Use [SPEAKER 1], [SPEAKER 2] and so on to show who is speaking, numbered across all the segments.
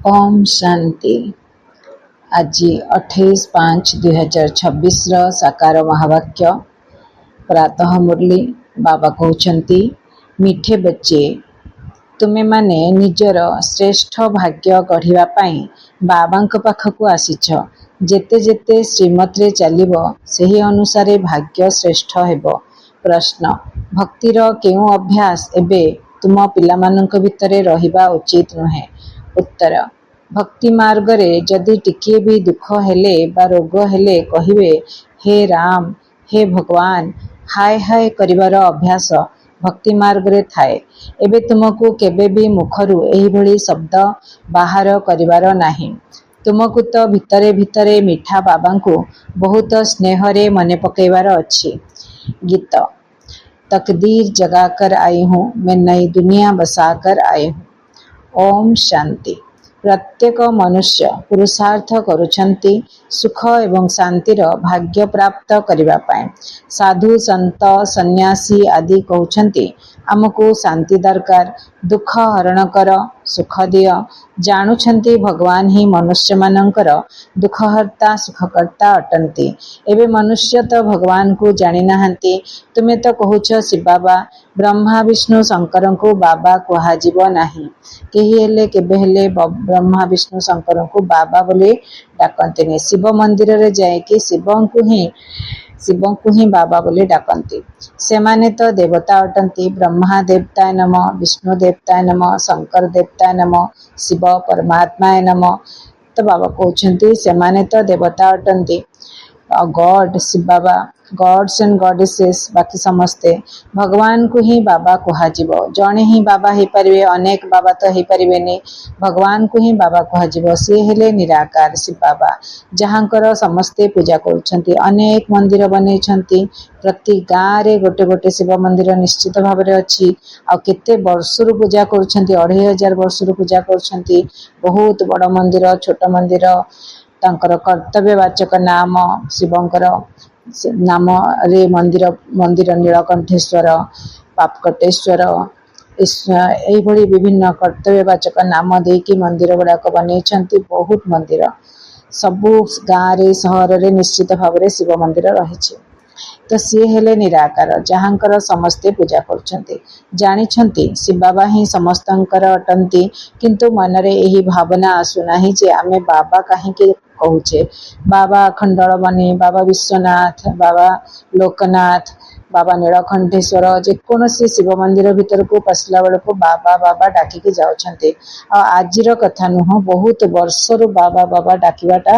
[SPEAKER 1] ओम शांति। आज 28/5/2026 साकार महावाक्य प्रातः मुरली बाबा कहते मीठे बच्चे तुमे माने निजर श्रेष्ठ भाग्य गढ़िबा पाई बाबांक पाखकु आसीछ। जेते जेते श्रीमत चलिब सही अनुसारे भाग्य श्रेष्ठ हेबो। प्रश्न भक्तिर केउ अभ्यास एबे तुम पिलामानंक भितरे रहिबा उचित नुहे। उत्तर भक्ति मार्ग रे जदि टिके भी दुख हेले बा रोग हेले कहिबे हे राम हे भगवान हाय हाय करिवार अभ्यास भक्ति मार्ग रे थाए। एबे तुमको केबे भी मुखरु एही भली शब्द बाहर करिवार नाही। तुमको तो भितरे भितरे मीठा बाबांको बहुत स्नेह रे मने पकेवार अछि। गीत तकदीर जगाकर आई हूँ मैं नई दुनिया बसाकर आई हूँ। ओम शांति। प्रत्येक मनुष्य पुरुषार्थ करुछंती सुख एवं शांतिर भाग्य प्राप्त करिबा पाए। साधु संत सन्यासी आदि कहउछंती आमको शांति दरकार, दुख हरण कर, सुख दिय। जानुछंती भगवान ही मनुष्य मानंकर दुखहर्ता सुखकर्ता अटंती। एबे मनुष्य तो भगवान को जानी नाहंती। तुमे तो कहूछ शिव बाबा ब्रह्मा विष्णु शंकर को बाबा कुहाजिब नाही। केही हेले केबे हेले ब्रह्मा विष्णु शंकर को बाबा बोले डाकंतिनी। शिव मंदिर रे जाए कि शिव को ही बाबा बोले डाकंती। सेमाने तो देवता अटंती। ब्रह्मा देवताय नमः, विष्णु देवताय नमः, शंकर देवताय नमः, शिव परमात्माय नमः। तो बाबा कहउछंती सेमाने तो देवता अटंती। God Shiv Baba gods and goddesses बाकी समस्ते भगवान को ही बाबा कुहाजिब। जणे ही बाबा ही परिवे, अनेक बाबा तो ही परिवेनी। भगवान को ही बाबा कुहाजिब। से हेले निराकार शिव बाबा जहांकर समस्ते पूजा करुछंती। अनेक मंदिर बनेछंती। प्रति गाँ रे गोटे गोटे शिव मंदिर निश्चित भाव में अच्छी। आ केते वर्षरु पूजा करुछंती, 2500 वर्षरु पूजा करुछंती। बहुत बड़ मंदिर छोट मंदिर तांकर कर्तव्यवाचक नाम शिवंकर नाम रे मंदिर नीलकंठेश्वर, पापकटेश्वर एही भली विभिन्न कर्तव्यवाचक नाम देकी मंदिर गुड़ाक बनेछंती। बहुत मंदिर सबु गाँ रे सहर रे निश्चित भाव में शिव मंदिर रहिछि। तो सी हेले निराकार जहांकर समस्ते पूजा करुछंती। जानिछंती शिव बाबा ही समस्तंकर अटंती। किंतु मनरे एही भावना आसुनाही जे आमे बाबा काहेकि कहूचे। बाबा अखंडलमणि, बाबा विश्वनाथ, बाबा लोकनाथ, बाबा नीलकंठेश्वर जेकोसी शिव मंदिर भीतर को पसला बेल को बाबा बाबा डाकिकी जाउछंती। आजिर कथा नुह, बहुत वर्षरु बाबा बाबा डाकिवाटा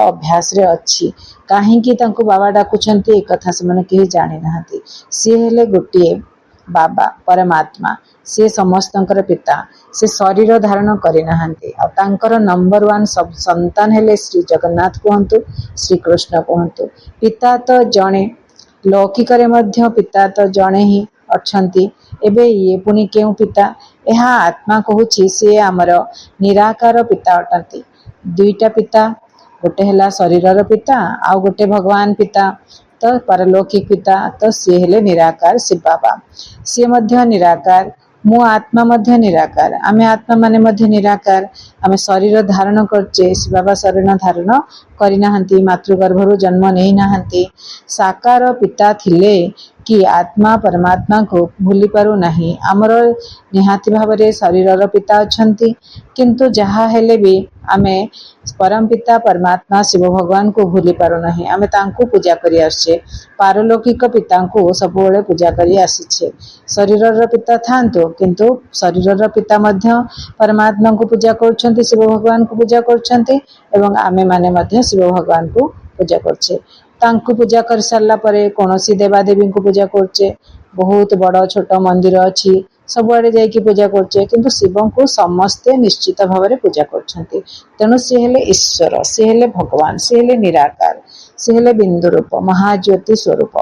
[SPEAKER 1] अभ्यास रे अच्छी। काहेकि तांको बाबा डाकुछंती एक कथा से माने केही जानि नाहंती। से हेले गोटिए बाबा परमात्मा, से समस्तंकर पिता। से शरीर धारण करि नाहंती। आ तांकर नंबर 1 सब संतान हेले श्री जगन्नाथ कहंतु, श्री कृष्ण कहंतु। पिता तो जणे, लौकिक रे मध्य पिता तो जणे ही अछंती। एबे ये पुनी केउ पिता? एहा आत्मा कहूची से आमर निराकार पिता अटंती। दुईटा पिता, गोटे हेला शरीरर पिता आ गोटे भगवान पिता। तो परलौकिक पिता तो सी हेले निराकार शिव बाबा। सी मध्य निराकार, मु आत्मा मध्य निराकार। आमे आत्मा माने मध्य निराकार। आमे शरीर धारण करचे, शिव बाबा शरीर धारण करि नाहंती, मातृगर्भरु जन्म नै नाहंती। साकार पिता थिले कि आत्मा परमात्मा को भूली पारु नाही। आमर निहाती भाव रे शरीरर पिता अछंती। किंतु जहा हेले भी आमे परम पिता परमात्मा शिव भगवान को भूली पारु नाही। आमे तांको पूजा करि आछे। पारलौकिक पिता को सबुबेले पूजा करि आसीछे। शरीरर पिता थांतो किंतु शरीरर पिता मध्य परमात्मा को पूजा करुछंती, शिव भगवान को पूजा करुछंती। एवं आमे माने मध्य शिव भगवान को पूजा करछे। तांको पूजा कर सारला परे कोनोसी देवादेवी को पूजा करछे। बहुत बड़ छोट मंदिर अछि, सबुआडे जाइकी पूजा करछे। किंतु शिव को समस्ते निश्चित भाव में पूजा करछंती। तेणु से हेले ईश्वर, से हेले भगवान, से हेले निराकार। ସେ ହେଲେ ବିନ୍ଦୁ ରୂପ ମହାଜ୍ୟୋତି ସ୍ୱରୂପ।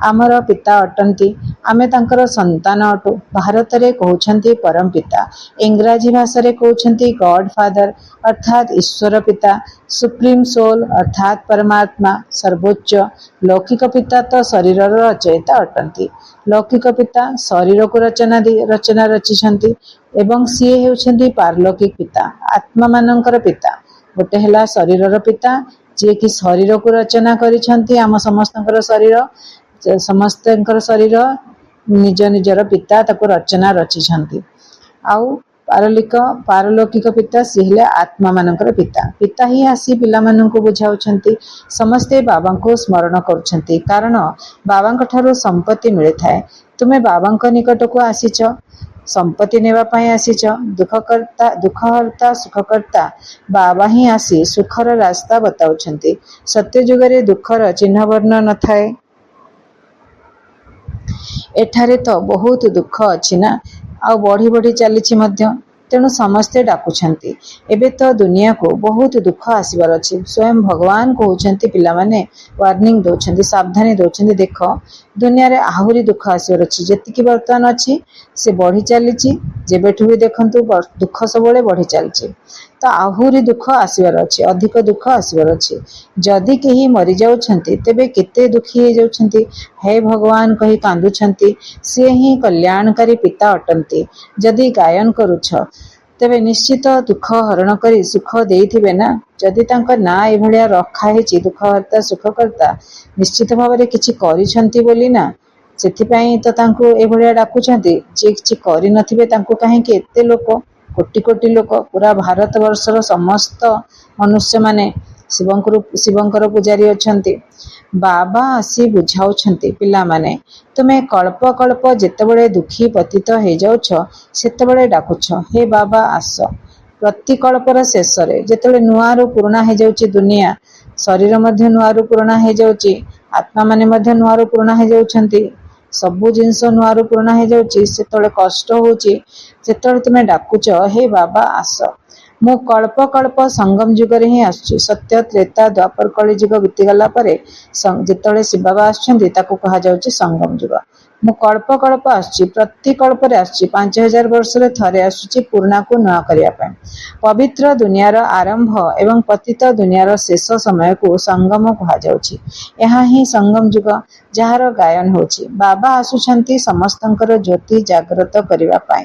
[SPEAKER 1] ଆମର ପିତା ଅଟନ୍ତି, ଆମେ ତାଙ୍କର ସନ୍ତାନ ଅଟୁ। ଭାରତରେ କହୁଛନ୍ତି ପରମ ପିତା, ଇଂରାଜୀ ଭାଷାରେ କହୁଛନ୍ତି ଗଡ୍ ଫାଦର ଅର୍ଥାତ୍ ଈଶ୍ୱର ପିତା, ସୁପ୍ରିମ ସୋଲ୍ ଅର୍ଥାତ୍ ପରମାତ୍ମା ସର୍ବୋଚ୍ଚ। ଲୌକିକ ପିତା ତ ଶରୀରର ରଚୟିତା ଅଟନ୍ତି। ଲୌକିକ ପିତା ଶରୀରକୁ ରଚନା ରଚିଛନ୍ତି ଏବଂ ସିଏ ହେଉଛନ୍ତି ପାରଲୌକିକ ପିତା, ଆତ୍ମାମାନଙ୍କର ପିତା। ଗୋଟେ ହେଲା ଶରୀରର ପିତା, ଯିଏକି ଶରୀରକୁ ରଚନା କରିଛନ୍ତି। ଆମ ସମସ୍ତଙ୍କର ଶରୀର ନିଜ ନିଜର ପିତା ତାକୁ ରଚିଛନ୍ତି। ଆଉ ପାରଲୌକିକ ପିତା ସିଏ ହେଲେ ଆତ୍ମାମାନଙ୍କର ପିତା। ପିତା ହିଁ ଆସି ପିଲାମାନଙ୍କୁ ବୁଝାଉଛନ୍ତି। ସମସ୍ତେ ବାବାଙ୍କୁ ସ୍ମରଣ କରୁଛନ୍ତି, କାରଣ ବାବାଙ୍କ ଠାରୁ ସମ୍ପତ୍ତି ମିଳିଥାଏ। ତୁମେ ବାବାଙ୍କ ନିକଟକୁ ଆସିଛ, ସମ୍ପତ୍ତି ନେବା ପାଇଁ ଆସିଛ। ଦୁଃଖହର୍ତ୍ତା ସୁଖକର୍ତ୍ତା ବାବା ହିଁ ଆସି ସୁଖର ରାସ୍ତା ବତାଉଛନ୍ତି। ସତ୍ୟ ଯୁଗରେ ଦୁଃଖର ଚିହ୍ନବର୍ଣ୍ଣ ନଥାଏ। ଏଠାରେ ତ ବହୁତ ଦୁଃଖ ଅଛି ନା, ଆଉ ବଢି ବଢି ଚାଲିଛି ମଧ୍ୟ। ତେଣୁ ସମସ୍ତେ ଡାକୁଛନ୍ତି। ଏବେ ତ ଦୁନିଆକୁ ବହୁତ ଦୁଃଖ ଆସିବାର ଅଛି। ସ୍ୱୟଂ ଭଗବାନ କହୁଛନ୍ତି, ପିଲାମାନେ ୱାର୍ଣ୍ଣିଂ ଦଉଛନ୍ତି, ସାବଧାନୀ ଦଉଛନ୍ତି, ଦେଖ ଦୁନିଆରେ ଆହୁରି ଦୁଃଖ ଆସିବାର ଅଛି। ଯେତିକି ବର୍ତ୍ତମାନ ଅଛି ସେ ବଢି ଚାଲିଛି। ଯେବେଠୁ ବି ଦେଖନ୍ତୁ ଦୁଃଖ ସବୁବେଳେ ବଢି ଚାଲିଛି। ତ ଆହୁରି ଦୁଃଖ ଆସିବାର ଅଛି, ଅଧିକ ଦୁଃଖ ଆସିବାର ଅଛି। ଯଦି କେହି ମରିଯାଉଛନ୍ତି ତେବେ କେତେ ଦୁଃଖୀ ହେଇଯାଉଛନ୍ତି, ହେ ଭଗବାନ କହି କାନ୍ଦୁଛନ୍ତି। ସିଏ ହିଁ କଲ୍ୟାଣକାରୀ ପିତା ଅଟନ୍ତି। ଯଦି ଗାୟନ କରୁଛ ତେବେ ନିଶ୍ଚିତ ଦୁଃଖ ହରଣ କରି ସୁଖ ଦେଇଥିବେ ନା। ଯଦି ତାଙ୍କ ନାଁ ଏଭଳିଆ ରଖା ହେଇଛି ଦୁଃଖହର୍ତ୍ତା ସୁଖକର୍ତ୍ତା, ନିଶ୍ଚିତ ଭାବରେ କିଛି କରିଛନ୍ତି ବୋଲି ନା, ସେଥିପାଇଁ ତ ତାଙ୍କୁ ଏଭଳିଆ ଡାକୁଛନ୍ତି। ଯିଏ କିଛି କରିନଥିବେ ତାଙ୍କୁ କାହିଁକି ଏତେ ଲୋକ, କୋଟି କୋଟି ଲୋକ, ପୁରା ଭାରତ ବର୍ଷର ସମସ୍ତ ମନୁଷ୍ୟମାନେ ଶିବଙ୍କର ପୂଜାରୀ ଅଛନ୍ତି। ବାବା ଆସି ବୁଝାଉଛନ୍ତି, ପିଲାମାନେ ତୁମେ କଳ୍ପ କଳ୍ପ ଯେତେବେଳେ ଦୁଃଖୀ ପତିତ ହେଇଯାଉଛ ସେତେବେଳେ ଡାକୁଛ, ହେ ବାବା ଆସ। ପ୍ରତି କଳ୍ପର ଶେଷରେ ଯେତେବେଳେ ନୂଆରୁ ପୁରୁଣା ହେଇଯାଉଛି ଦୁନିଆ, ଶରୀର ମଧ୍ୟ ନୂଆରୁ ପୁରୁଣା ହେଇଯାଉଛି, ଆତ୍ମାମାନେ ମଧ୍ୟ ନୂଆରୁ ପୁରୁଣା ହେଇଯାଉଛନ୍ତି, ସବୁ ଜିନିଷ ନୂଆରୁ ପୁରୁଣା ହେଇଯାଉଛି, ସେତେବେଳେ କଷ୍ଟ ହଉଛି। ଯେତେବେଳେ ତୁମେ ଡାକୁଛ, ହେ ବାବା ଆସ। ମୁଁ କଳ୍ପ କଳ୍ପ ସଙ୍ଗମ ଯୁଗରେ ହିଁ ଆସୁଛି। ସତ୍ୟ ତ୍ରେତା ଦ୍ୱାପର କଳି ଯୁଗ ବିତିଗଲା ପରେ ଯେତେବେଳେ ଶିବ ବାବା ଆସୁଛନ୍ତି ତାକୁ କୁହାଯାଉଛି ସଙ୍ଗମ ଯୁଗ। ମୁଁ କଳ୍ପ କଳ୍ପ ଆସୁଛି, ପ୍ରତି କଳ୍ପରେ ଆସୁଛି, 5000 ବର୍ଷରେ ଥରେ ଆସୁଛି ପୁରୁଣାକୁ ନୂଆ କରିବା ପାଇଁ। ପବିତ୍ର ଦୁନିଆର ଆରମ୍ଭ ଏବଂ ପତିତ ଦୁନିଆର ଶେଷ ସମୟକୁ ସଙ୍ଗମ କୁହାଯାଉଛି। ଏହା ହିଁ ସଙ୍ଗମ ଯୁଗ, ଯାହାର ଗାୟନ ହେଉଛି। ବାବା ଆସୁଛନ୍ତି ସମସ୍ତଙ୍କର ଜ୍ୟୋତି ଜାଗ୍ରତ କରିବା ପାଇଁ,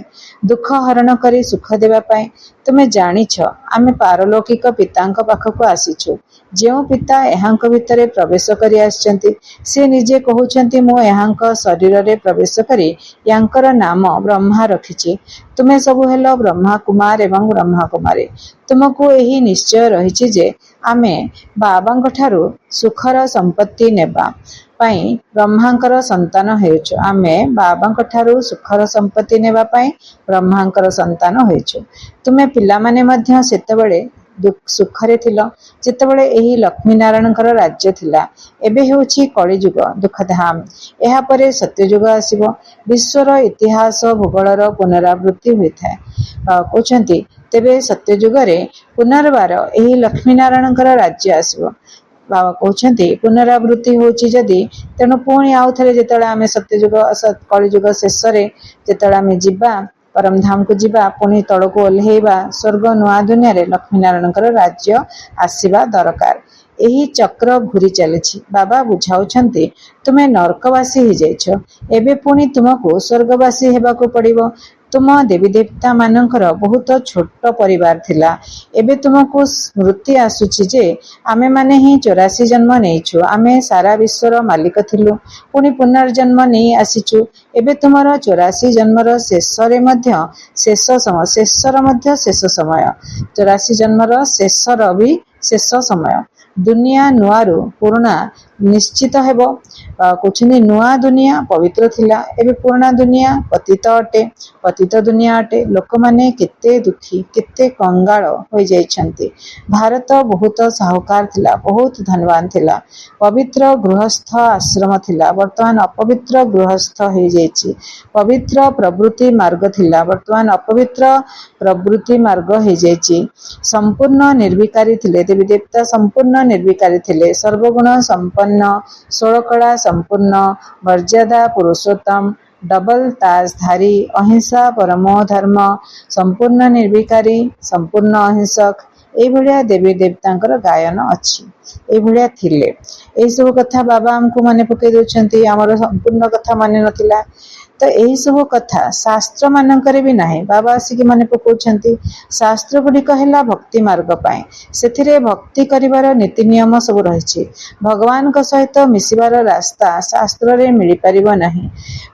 [SPEAKER 1] ଦୁଃଖ ହରଣ କରି ସୁଖ ଦେବା ପାଇଁ। ତୁମେ ଜାଣିଛ ଆମେ ପାରଲୌକିକ ପିତାଙ୍କ ପାଖକୁ ଆସିଛୁ। ଯେଉଁ ପିତା ଏହାଙ୍କ ଭିତରେ ପ୍ରବେଶ କରି ଆସିଛନ୍ତି, ସେ ନିଜେ କହୁଛନ୍ତି, ମୁଁ ଏହାଙ୍କ ଶରୀରରେ ପ୍ରବେଶ କରି ୟାଙ୍କର ନାମ ବ୍ରହ୍ମା ରଖିଛି। ତୁମେ ସବୁ ହେଲ ବ୍ରହ୍ମା କୁମାର ଏବଂ ବ୍ରହ୍ମା କୁମାରୀ। ତୁମକୁ ଏହି ନିଶ୍ଚୟ ରହିଛି ଯେ ଆମେ ବାବାଙ୍କ ଠାରୁ ସୁଖର ସମ୍ପତ୍ତି ନେବା ପାଇଁ ବ୍ରହ୍ମାଙ୍କର ସନ୍ତାନ ହେଉଛୁ। ଆମେ ବାବାଙ୍କ ଠାରୁ ସୁଖର ସମ୍ପତ୍ତି ନେବା ପାଇଁ ବ୍ରହ୍ମାଙ୍କର ସନ୍ତାନ ହୋଇଛୁ। ତୁମେ ପିଲାମାନେ ମଧ୍ୟ ସେତେବେଳେ ସୁଖରେ ଥିଲ, ଯେତେବେଳେ ଏହି ଲକ୍ଷ୍ମୀ ନାରାୟଣଙ୍କର ରାଜ୍ୟ ଥିଲା। ଏବେ ହେଉଛି କଳିଯୁଗ, ଦୁଃଖଧାମ। ଏହାପରେ ସତ୍ୟଯୁଗ ଆସିବ। ବିଶ୍ୱର ଇତିହାସ ଭୂଗୋଳର ପୁନରାବୃତ୍ତି ହୋଇଥାଏ। କହୁଛନ୍ତି, ତେବେ ସତ୍ୟଯୁଗରେ ପୁନର୍ବାର ଏହି ଲକ୍ଷ୍ମୀ ନାରାୟଣଙ୍କର ରାଜ୍ୟ ଆସିବ। ବାବା କହୁଛନ୍ତି, ପୁନରାବୃତ୍ତି ହେଉଛି ଯଦି, ତେଣୁ ପୁଣି ଆଉ ଥରେ ଯେତେବେଳେ ଆମେ କଳିଯୁଗ ଶେଷରେ ଯେତେବେଳେ ଆମେ ଯିବା ପରମଧାମକୁ ଯିବା, ପୁଣି ତଳକୁ ଓହ୍ଲେଇବା, ସ୍ୱର୍ଗ ନୂଆ ଦୁନିଆରେ ଲକ୍ଷ୍ମୀ ନାରାୟଣଙ୍କର ରାଜ୍ୟ ଆସିବା ଦରକାର। ଏହି ଚକ୍ର ଘୁରି ଚାଲିଛି। ବାବା ବୁଝାଉଛନ୍ତି, ତୁମେ ନରକବାସୀ ହେଇଯାଇଛ, ଏବେ ପୁଣି ତୁମକୁ ସ୍ୱର୍ଗବାସୀ ହେବାକୁ ପଡ଼ିବ। ତୁମ ଦେବୀ ଦେବତା ମାନଙ୍କର ବହୁତ ଛୋଟ ପରିବାର ଥିଲା। ଏବେ ତୁମକୁ ସ୍ମୃତି ଆସୁଛି ଯେ ଆମେମାନେ ହିଁ 84 ଜନ୍ମ ନେଇଛୁ। ଆମେ ସାରା ବିଶ୍ୱର ମାଲିକ ଥିଲୁ, ପୁଣି ପୁନର୍ଜନ୍ମ ନେଇ ଆସିଛୁ। ଏବେ ତୁମର 84 ଜନ୍ମର ଶେଷର ମଧ୍ୟ ଶେଷ ସମୟ, 84 ଜନ୍ମର ଶେଷର ବି ଶେଷ ସମୟ। ଦୁନିଆ ନୂଆରୁ ପୁରୁଣା निश्चित हेबो। कहउछन्ति नुआ दुनिया पवित्र थिला, एबे पुराना दुनिया पतित अटे, पतित दुनिया अटे। लोक माने केते दुखी केते कंगाल होई जाइछन्ति। भारत बहुत साहुकार थिला, बहुत धनवान थिला, पवित्र गृहस्थ आश्रम थिला, वर्तमान अपवित्र गृहस्थ हो जाइछि। पवित्र प्रवृत्ति मार्ग थिला, वर्तमान अपवित्र प्रवृत्ति मार्ग हो जाइछि। संपूर्ण निर्विकारी थिले, देवी देवता संपूर्ण निर्विकारी थिले, सर्वगुण संपन्न, षोलकला संपूर्ण, मर्यादा पुरुषोत्तम, डबल ताजधारी, अहिंसा परमो धर्म, संपूर्ण निर्विकारी, संपूर्ण अहिंसक, एभलिया देवी देवतांकर गायन अछि। एभलिया थिले। एई सब कथा बाबा हमको माने पकई दउछन्ति, हमर संपूर्ण कथा माने नथिला। तो यही सब कथा शास्त्र मानकर भी नाही, बाबा आसिक माने पकाउछन्ति। शास्त्र गुड़िक है भक्ति मार्ग पाए, से भक्ति करिवार नीति नियम सब रही। भगवान को सहित मिसिबार रास्ता शास्त्र रे मिली परिबो नाही।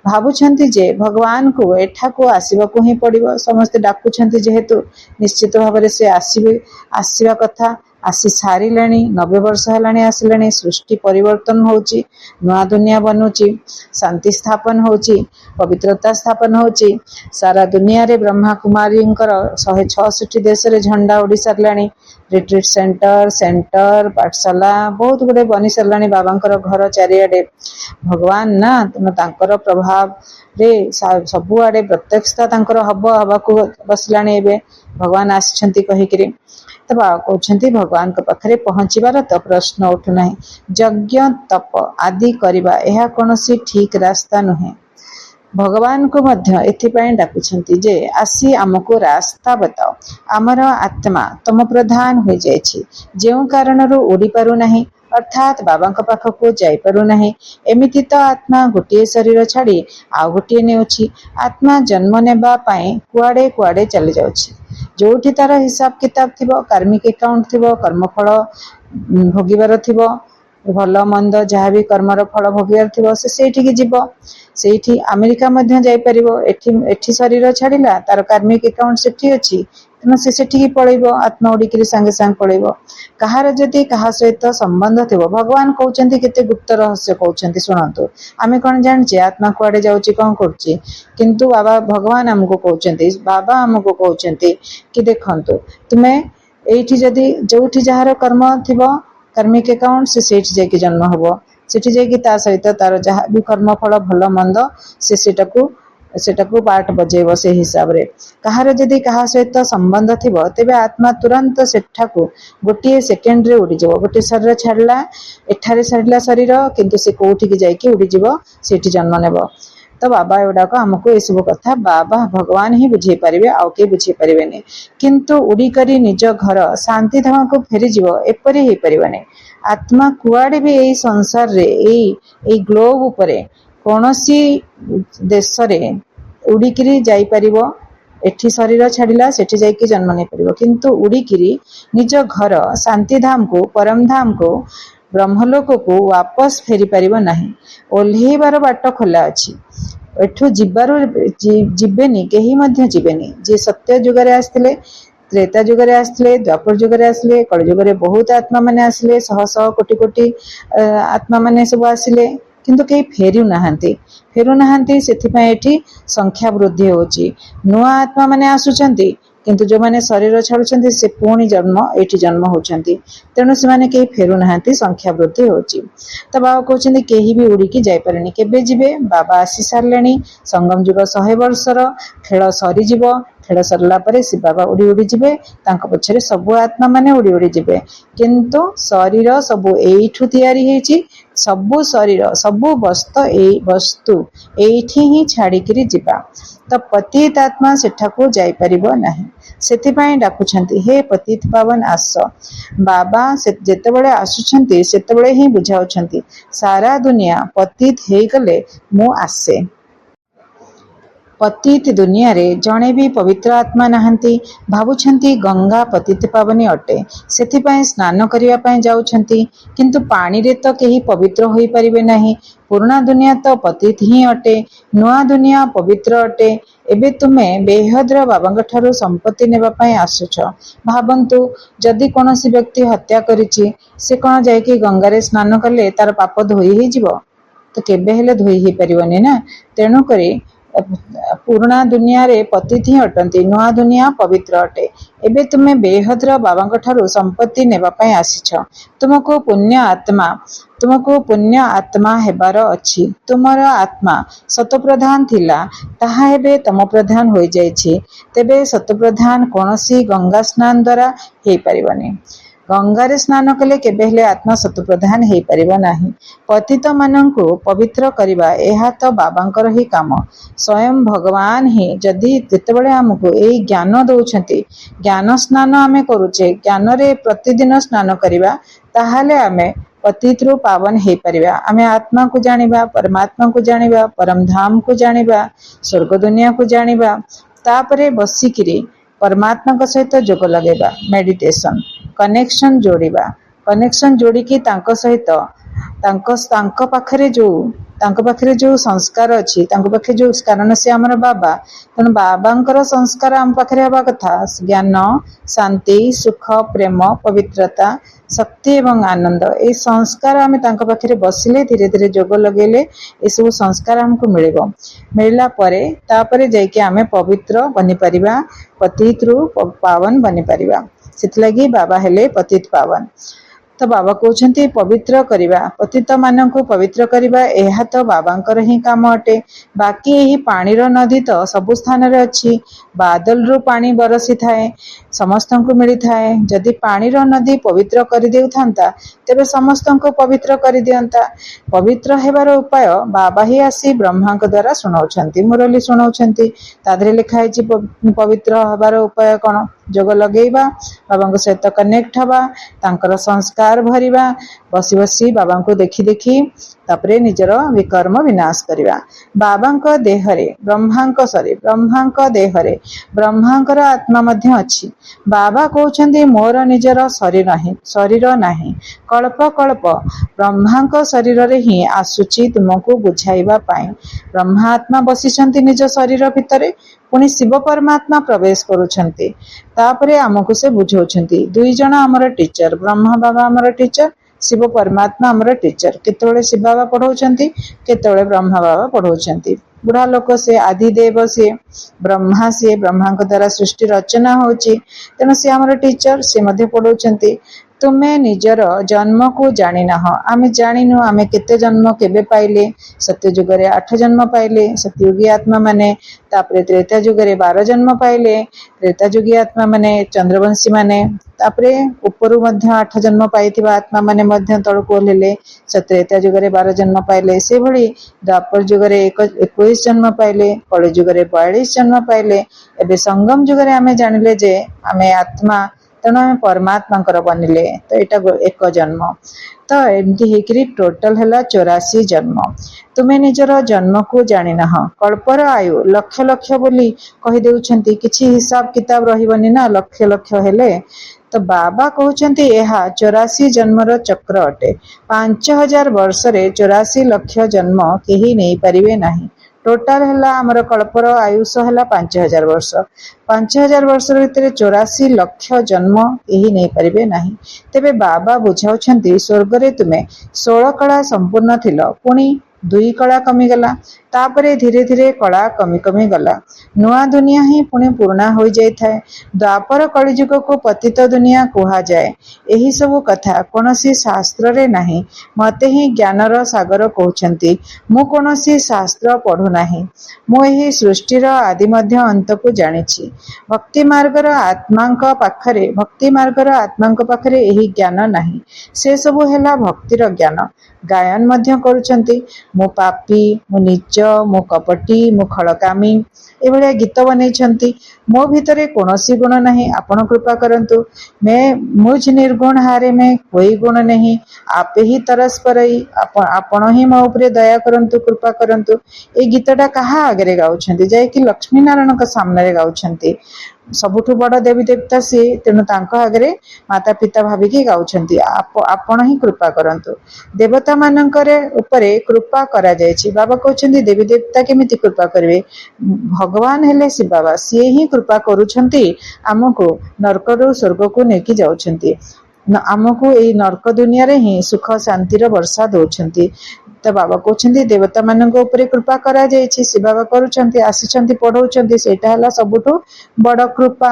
[SPEAKER 1] भाबुछन्ति जे भगवान को एठाको आसीबाको ही पड़िबो, समस्त डाकुछन्ति जेहेतु निश्चित भाव में से आसीबा कथा। आसी सारिलाणी, 90 वर्ष हेलाणी आसिलाणी। सृष्टि परिवर्तन होउची, नुआ दुनिया बनूची, शांति स्थापन होउची, पवित्रता स्थापन होउची। सारा दुनिया रे ब्रह्मा कुमारींकर 166 देश रे झंडा उड़ी सारलाणी। रिट्रीट सेंटर पाठशाला बहुत गुड़े बनी सारलाणी। बाबांकर घर चारिआडे भगवान ना तेणु तांकर प्रभाव रे सबुआडे प्रत्यक्षता तांकर हबाकू बसलाणी। एबे भगवान आसिछन्ति कहिकिरी तो कहते भगवान के पाखरे पहुँचबार तो प्रश्न उठुना। यज्ञ तप आदि करवा यह कौन ठीक रास्ता नुहे। भगवान को मध्य एथिपाई डाकुछन्ति जे आसी आमको रास्ता बताओ। आमर आत्मा तम प्रधान हो जाइछि, जेउ कारणरू उड़ी पारु नाही, अर्थात बाबा पाखक जाई पारु नाही। एमिति तो आत्मा गोटे शरीर छाड़ी आउ गोटे नेउछि। आत्मा जन्म नेबा पाई कुआडे कुआडे चली जाउछि। जोठी तार हिसाब किताब थिबो, कार्मिक अकाउंट थिबो, कर्मफल भोगिबार थिबो, भल मंद जहाँ भी कर्मर फल भोगिबार थिबो से सेठी जीव। सेठी अमेरिका मध्य जाई परिबो। एठी शरीर छाड़िला तार कार्मिक अकाउंट सेठी अछि, तेणु से सेठी पळैबो। आत्मा उड़िकी सांगे सांगे पळैबो। कहार जदि कहा सहित संबंध थिबो, भगवान कहउछन्ति केते गुप्त रहस्य कहउछन्ति सुनंतु। आमे कोन जानछि आत्मा कुआडे जाउछि कोन करछि, किंतु बाबा भगवान हमको कहउछन्ति, बाबा हमको कहउछन्ति कि देखंतु तुमे एठी जदि जोठी जहार कर्म थिबो कार्मिक अकाउंट से सेठी जाके जन्म हबो। सेठी जाके ता सहित तार जहाँ भी कर्म फल भल मंद से सेटाकू पार्ट बजेब। से हिसाब रे कहार जदि कहा सहित संबंध थिबो तेबे आत्मा तुरंत सेठाकू गोटे सेकेंड रे उड़ी जाबो। गोटे शरीर छाड़ला, एठारे छाड़ला शरीर, किंतु से कोठी जाके उड़ी जीवो, सेठी जन्म नेबो। तो बाबा एगुड़ाक आमको ये सब कथा बाबा भगवान ही बुझे पारे, आउ के बुझे पारे। किंतु उड़ी करी निज घर शांति धाम को फेरी जीव एपरी हो पारे। आत्मा कुआडे भी यही संसार रे यही ग्लोब उपरे कौनसी देश रे उड़िकी जाई परिबो। एठी शरीर छाड़िला सेठी जाइकी जन्म नहीं परिबो, किंतु उड़िकी निज घर शांति धाम को, परम धाम को, ब्रह्मलोक को वापस फेरी पारिबो नाही। ओल्हेबार बाट खोला अछि। एठू जीवेनी केही मध्य जीवेनी। जे सत्य जुगरे आसथिले, त्रेता जुगरे आसथिले, द्वापर जुगरे आसले, कଳି जुगरे बहुत आत्मा माने आसले, शह शह कोटि कोटि आत्मा माने सब आसिले, किंतु केही फेरू नाहांती। सेथिपाई एठी संख्या वृद्धि होची। नुआ आत्मा माने आसुचंती, किंतु जो माने शरीर छाड़ुचंती से पुणी जन्म एठी जन्म होचंती। तेणु से माने केही फेरू नाहांती, संख्या वृद्धि होची। तो बाबा कहउछन्ति केही भी उड़िकी जाई पारेनी। केबे जिबे? बाबा आसी सारलेनी। संगम युग 100 वर्षर खेल सरी जीवो। खेल सरला परे से बाबा उड़ी उड़ी जिबे, तांको पछरे सब आत्मा माने उड़ी उड़ी जिबे। किंतु शरीर सब एइठू तैयारी हेची। सबु शरीर सबु वस्तु एइठी ही छाड़िकी जिबा। तो पतित आत्मा सेठाकू जाई परिबो नाही। सेथिपाई डाकुछन्ति हे पतित पावन आस। बाबा जेतेबेले आसुछन्ति सेतेबेले ही बुझाउछन्ति सारा दुनिया पतित हेई गले मु आसे। ପତିତ ଦୁନିଆରେ ଜଣେ ବି ପବିତ୍ର ଆତ୍ମା ନାହାନ୍ତି। ଭାବୁଛନ୍ତି ଗଙ୍ଗା ପତିତ ପାବନୀ ଅଟେ, ସେଥିପାଇଁ ସ୍ନାନ କରିବା ପାଇଁ ଯାଉଛନ୍ତି। କିନ୍ତୁ ପାଣିରେ ତ କେହି ପବିତ୍ର ହୋଇପାରିବେ ନାହିଁ। ପୁରୁଣା ଦୁନିଆ ତ ପତିତ ହିଁ ଅଟେ, ନୂଆ ଦୁନିଆ ପବିତ୍ର ଅଟେ। ଏବେ ତୁମେ ବେହଦ୍ର ବାବାଙ୍କ ଠାରୁ ସମ୍ପତ୍ତି ନେବା ପାଇଁ ଆସୁଛ। ଭାବନ୍ତୁ, ଯଦି କୌଣସି ବ୍ୟକ୍ତି ହତ୍ୟା କରିଛି, ସେ କ'ଣ ଯାଇକି ଗଙ୍ଗାରେ ସ୍ନାନ କଲେ ତାର ପାପ ଧୋଇ ହେଇଯିବ? ତ କେବେ ହେଲେ ଧୋଇ ହେଇପାରିବନି ନା। ତେଣୁକରି ପୁରୁଣା ଦୁନିଆରେ ପତିତ ହିଁ ଅଟନ୍ତି, ନୂଆ ଦୁନିଆ ପବିତ୍ର ଅଟେ। ଏବେ ତୁମେ ବେହଦ୍ର ବାବାଙ୍କ ଠାରୁ ସମ୍ପତ୍ତି ନେବା ପାଇଁ ଆସିଛ। ତୁମକୁ ପୁଣ୍ୟ ଆତ୍ମା ହେବାର ଅଛି। ତୁମର ଆତ୍ମା ସତପ୍ରଧାନ ଥିଲା, ତାହା ଏବେ ତମ ପ୍ରଧାନ ହୋଇଯାଇଛି। ତେବେ ସତପ୍ରଧାନ କୌଣସି ଗଙ୍ଗା ସ୍ନାନ ଦ୍ୱାରା ହେଇପାରିବନି। ଗଙ୍ଗାରେ ସ୍ନାନ କଲେ କେବେ ହେଲେ ଆତ୍ମା ସତପ୍ରଧାନ ହେଇପାରିବ ନାହିଁ। ପତିତମାନଙ୍କୁ ପବିତ୍ର କରିବା ଏହା ତ ବାବାଙ୍କର ହିଁ କାମ। ସ୍ୱୟଂ ଭଗବାନ ହିଁ ଯେତେବେଳେ ଆମକୁ ଏଇ ଜ୍ଞାନ ଦଉଛନ୍ତି, ଜ୍ଞାନ ସ୍ନାନ ଆମେ କରୁଛେ, ଜ୍ଞାନରେ ପ୍ରତିଦିନ ସ୍ନାନ କରିବା, ତାହେଲେ ଆମେ ପତିତରୁ ପାବନ ହେଇପାରିବା। ଆମେ ଆତ୍ମାକୁ ଜାଣିବା, ପରମାତ୍ମାକୁ ଜାଣିବା, ପରମଧାମକୁ ଜାଣିବା, ସ୍ୱର୍ଗ ଦୁନିଆକୁ ଜାଣିବା। ତାପରେ ବସିକିରି ପରମାତ୍ମାଙ୍କ ସହିତ ଯୋଗ ଲଗେଇବା, ମେଡିଟେସନ, କନେକ୍ସନ ଯୋଡ଼ିକି ତାଙ୍କ ସହିତ ତାଙ୍କ ପାଖରେ ଯୋଉ ସଂସ୍କାର ଅଛି, ତାଙ୍କ ପାଖରେ ଯୋଉ, କାରଣ ସେ ଆମର ବାବା, ତେଣୁ ବାବାଙ୍କର ସଂସ୍କାର ଆମ ପାଖରେ ହେବା କଥା। ଜ୍ଞାନ, ଶାନ୍ତି, ସୁଖ, ପ୍ରେମ, ପବିତ୍ରତା, ଶକ୍ତି ଏବଂ ଆନନ୍ଦ, এই ସଂସ୍କାର ଆମେ ତାଙ୍କ ପାଖରେ ବସିଲେ, ଧୀରେ ଧୀରେ ଯୋଗ ଲଗେଇଲେ ଏସବୁ ସଂସ୍କାର ଆମକୁ ମିଳିଲା ପରେ ତାପରେ ଯାଇକି ଆମେ ପବିତ୍ର ବନିପାରିବା, ପତିତରୁ ପାବନ ବନିପାରିବା। ସେଥିଲାଗି ବାବା ହେଲେ ପତିତ ପାବନ। ତ ବାବା କହୁଛନ୍ତି ପବିତ୍ର କରିବା, ପତିତମାନଙ୍କୁ ପବିତ୍ର କରିବା, ଏହା ତ ବାବାଙ୍କର ହିଁ କାମ ଅଟେ। ବାକି ଏହି ପାଣିର ନଦୀ ତ ସବୁ ସ୍ଥାନରେ ଅଛି। ବାଦଲରୁ ପାଣି ବରସିଥାଏ, ସମସ୍ତଙ୍କୁ ମିଳିଥାଏ। ଯଦି ପାଣିର ନଦୀ ପବିତ୍ର କରିଦେଉଥାନ୍ତା, ତେବେ ସମସ୍ତଙ୍କୁ ପବିତ୍ର କରିଦିଅନ୍ତା। ପବିତ୍ର ହେବାର ଉପାୟ ବାବା ହିଁ ଆସି ବ୍ରହ୍ମାଙ୍କ ଦ୍ୱାରା ଶୁଣାଉଛନ୍ତି, ମୁରଲି ଶୁଣାଉଛନ୍ତି। ତା ଦେହରେ ଲେଖା ହେଇଛି ପବିତ୍ର ହେବାର ଉପାୟ କ'ଣ? ଯୋଗ ଲଗେଇବା, ବାବାଙ୍କ ସହିତ କନେକ୍ଟ ହେବା, ତାଙ୍କର ସଂସ୍କାର ଭରିବା, ବସି ବସି ବାବାଙ୍କୁ ଦେଖି ଦେଖି ତାପରେ ନିଜର ବିକର୍ମ ବିନାଶ କରିବା। ବାବାଙ୍କ ଦେହରେ ବ୍ରହ୍ମାଙ୍କର ଆତ୍ମା ମଧ୍ୟ ଅଛି। ବାବା କହୁଛନ୍ତି ମୋର ନିଜର ଶରୀର ନାହିଁ। କଳ୍ପ କଳ୍ପ ବ୍ରହ୍ମାଙ୍କ ଶରୀରରେ ହିଁ ଆସୁଛି ତୁମକୁ ବୁଝାଇବା ପାଇଁ। ବ୍ରହ୍ମା ଆତ୍ମା ବସିଛନ୍ତି ନିଜ ଶରୀର ଭିତରେ, ପୁଣି ଶିବ ପରମାତ୍ମା ପ୍ରବେଶ କରୁଛନ୍ତି। ତାପରେ ଆମକୁ ସେ ବୁଝାଉଛନ୍ତି। ଦୁଇ ଜଣ ଆମର ଟିଚର, ବ୍ରହ୍ମା ବାବା ଆମର ଟିଚର, ଶିବ ପରମାତ୍ମା ଆମର ଟିଚର। କେତେବେଳେ ଶିବ ବାବା ପଢଉଛନ୍ତି, କେତେବେଳେ ବ୍ରହ୍ମା ବାବା ପଢଉଛନ୍ତି। ବୁଢା ଲୋକ ସେ, ଆଦିଦେବ ସିଏ, ବ୍ରହ୍ମାଙ୍କ ଦ୍ୱାରା ସୃଷ୍ଟି ରଚନା ହଉଛି, ତେଣୁ ସେ ଆମର ଟିଚର, ସେ ମଧ୍ୟ ପଢଉଛନ୍ତି। ତୁମେ ନିଜର ଜନ୍ମକୁ ଜାଣିନାହଁ। ଆମେ ଜାଣିନୁ ଆମେ କେତେ ଜନ୍ମ କେବେ ପାଇଲେ। ସତ୍ୟଯୁଗରେ 8 ଜନ୍ମ ପାଇଲେ ସତ୍ୟଯୁଗୀ ଆତ୍ମା ମାନେ, ତାପରେ ତ୍ରେତା ଯୁଗରେ 12 ଜନ୍ମ ପାଇଲେ ତ୍ରେତା ଯୁଗୀ ଆତ୍ମା ମାନେ, ଚନ୍ଦ୍ରବଂଶୀ ମାନେ। ତାପରେ ଉପରୁ ମଧ୍ୟ 8 ଜନ୍ମ ପାଇଥିବା ଆତ୍ମା ମାନେ ମଧ୍ୟ ତଳକୁ ଓହ୍ଲେଇଲେ, ତ୍ରେତା ଯୁଗରେ 12 ଜନ୍ମ ପାଇଲେ। ସେଭଳି ଦ୍ୱାପର ଯୁଗରେ 21 ଜନ୍ମ ପାଇଲେ, କଳି ଯୁଗରେ 42 ଜନ୍ମ ପାଇଲେ। ଏବେ ସଙ୍ଗମ ଯୁଗରେ ଆମେ ଜାଣିଲେ ଯେ ଆମେ ଆତ୍ମା, ତେଣୁ ଆମେ ପରମାତ୍ମାଙ୍କର ବନିଲେ, ତ ଏଇଟା 1 ଜନ୍ମ। ତ ଏମିତି ହେଇକିରି ଟୋଟାଲ ହେଲା 84 ଜନ୍ମ। ତୁମେ ନିଜର ଜନ୍ମକୁ ଜାଣିନାହଁ। କଳ୍ପର ଆୟୁ ଲକ୍ଷ ଲକ୍ଷ ବୋଲି କହିଦେଉଛନ୍ତି, କିଛି ହିସାବ କିତାବ ରହିବନି ନା ଲକ୍ଷ ଲକ୍ଷ ହେଲେ। ତ ବାବା କହୁଛନ୍ତି ଏହା 84 ଜନ୍ମର ଚକ୍ର ଅଟେ। 5000 ବର୍ଷରେ 84 ଲକ୍ଷ ଜନ୍ମ କେହି ନେଇପାରିବେ ନାହିଁ। ଟୋଟାଲ ହେଲା ଆମର କଳ୍ପର ଆୟୁଷ ହେଲା 5000 ବର୍ଷ। 5000 ବର୍ଷ ଭିତରେ 84 ଲକ୍ଷ ଜନ୍ମ କେହି ନେଇପାରିବେ ନାହିଁ। ତେବେ ବାବା ବୁଝାଉଛନ୍ତି ସ୍ୱର୍ଗରେ ତୁମେ 16 କଳା ସମ୍ପୂର୍ଣ୍ଣ ଥିଲ, ପୁଣି 2 କଳା କମିଗଲା। ତାପରେ ଧୀରେ ଧୀରେ କଳା କମି କମି ଗଲା। ନୂଆ ଦୁନିଆ ହିଁ ପୁଣି ପୁରୁଣା ହୋଇଯାଇଥାଏ। ଦ୍ୱାପର କଳିଯୁଗକୁ ପତିତ ଦୁନିଆ କୁହାଯାଏ। ଏହି ସବୁ କଥା କୌଣସି ଶାସ୍ତ୍ରରେ ନାହିଁ। ମୋତେ ହିଁ ଜ୍ଞାନର ସାଗର କହୁଛନ୍ତି। ମୁଁ କୌଣସି ଶାସ୍ତ୍ର ପଢୁନାହିଁ। ମୁଁ ଏହି ସୃଷ୍ଟିର ଆଦି ମଧ୍ୟ ଅନ୍ତକୁ ଜାଣିଛି। ଭକ୍ତି ମାର୍ଗର ଆତ୍ମାଙ୍କ ପାଖରେ ଏହି ଜ୍ଞାନ ନାହିଁ। ସେ ସବୁ ହେଲା ଭକ୍ତିର ଜ୍ଞାନ। ଗାୟନ ମଧ୍ୟ କରୁଛନ୍ତି, ମୁଁ ପାପୀ, ମୁଁ ନୀଚ, मु कपटी मु खड़कामी एभलिया गीत बनैछन्ति। मो भितरे कौनसी गुण नहीं, आपण कृपा करंतु। मैं मुझ निर्गुण हारे में कोई गुण नहीं, आपे ही तरस परई, आपण ही मो उपरे दया करंतु, कृपा करंतु। ए गीतटा कहा आगे गाउछन्ति? जाय कि लक्ष्मी नारायण का सामने गाउछन्ति। सबुठु बड़ देवी देवता सी, तेणु तांको आगे माता पिता भाविकी गाउछन्ति आपण ही कृपा करंतु। देवता मानकरे उपरे कृपा करा जायछि। बाबा कहउछन्ति देवी देवता केमिति कृपा करिवे? भगवान हेले शिव बाबा, सिए ही कृपा करूछन्ति, आमको नरकरु स्वर्ग को नेकी जाउछन्ति। आमको एई नरक दुनिया रे ही सुख शांतिर वर्षा दउछन्ति। तो बाबा कहउछन्ति देवता मानक उपरे कृपा करा जायछि, शिव बाबा करूछन्ति, आसीछन्ति, पढौछन्ति, सेटा हला सबुठु बड़ कृपा।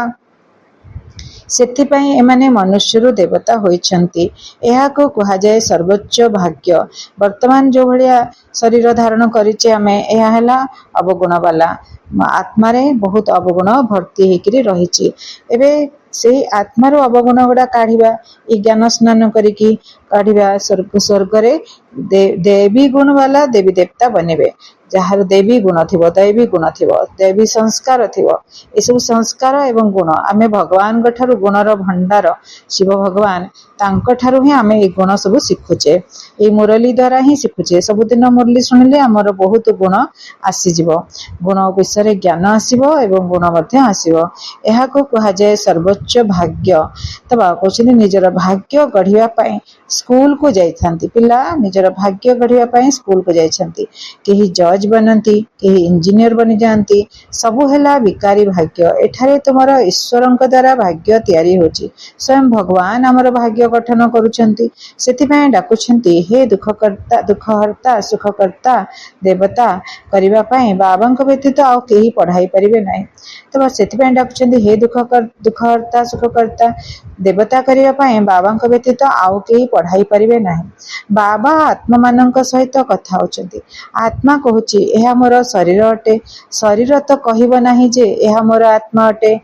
[SPEAKER 1] सेथिपाई एमाने मनुष्यरु देवता होइछन्ति। एहाको कुहा जाय सर्वोच्च भाग्य। वर्तमान जो भलिया शरीर धारण करिचे आमे, एहा हला अवगुण वाला। आत्मा रे बहुत अवगुण भर्ती हेकरी रहिछि। एबे से आत्मार अवगुण गुड़ा काढ़िबा, ई ज्ञान स्नान करिकी काढ़िबा। स्वर्ग रे देवी गुण वाला देवी देवता बनिबे। जार देवी गुण थिबो, दैवी गुण थिबो, देवी संस्कार थिबो। ए सब संस्कार एवं गुण आमे भगवान गठारु गुणर भंडार शिव भगवान, तांको ठारु ही आमे ए गुण सब सिखुचे। ए मुरली द्वारा ही सिखुचे। सबुदिन मुरली सुनिले हमर बहुत गुण आसी जिवो। गुण विषय ज्ञान आसीबो एवं गुण मध्ये आसीबो। एहा को कहा जाय सर्वोच्च भाग्य। तबा कहउछिनि निजर भाग्य गढ़िया पई स्कूल को जाइथांती। पिला निजर भाग्य गढ़िया पई स्कूल को जाइछन्ती। केही जज बनंती, केही इंजीनियर बनि जानती, सबु हेला विकारी भाग्य। एठारे तुमर ईश्वरंक द्वारा भाग्य तयारी होची। स्वयं भगवान हमर भाग्य गठन करूछन्ती। सेथिपई डाकुछन्ती हे दुखकर्ता, दुखहर्ता, सुखकर्ता देवता करिबा पई बाबांक व्यतीत आउ केही पढ़ाई परिबे नाही। तबा सेथिपई डाकुछन्ती हे दुखहर्ता, सुखकर्ता देवता करिबा पई बाबांक व्यतीत आउ केही पढ़ाई परिबे नाही। बाबा आत्मा मानक सहित कथा होचन्ती। आत्मा कहूची एहा मोर शरीर अटे। शरीर तो कहिबो नाही जे एहा मोर आत्मा अटे।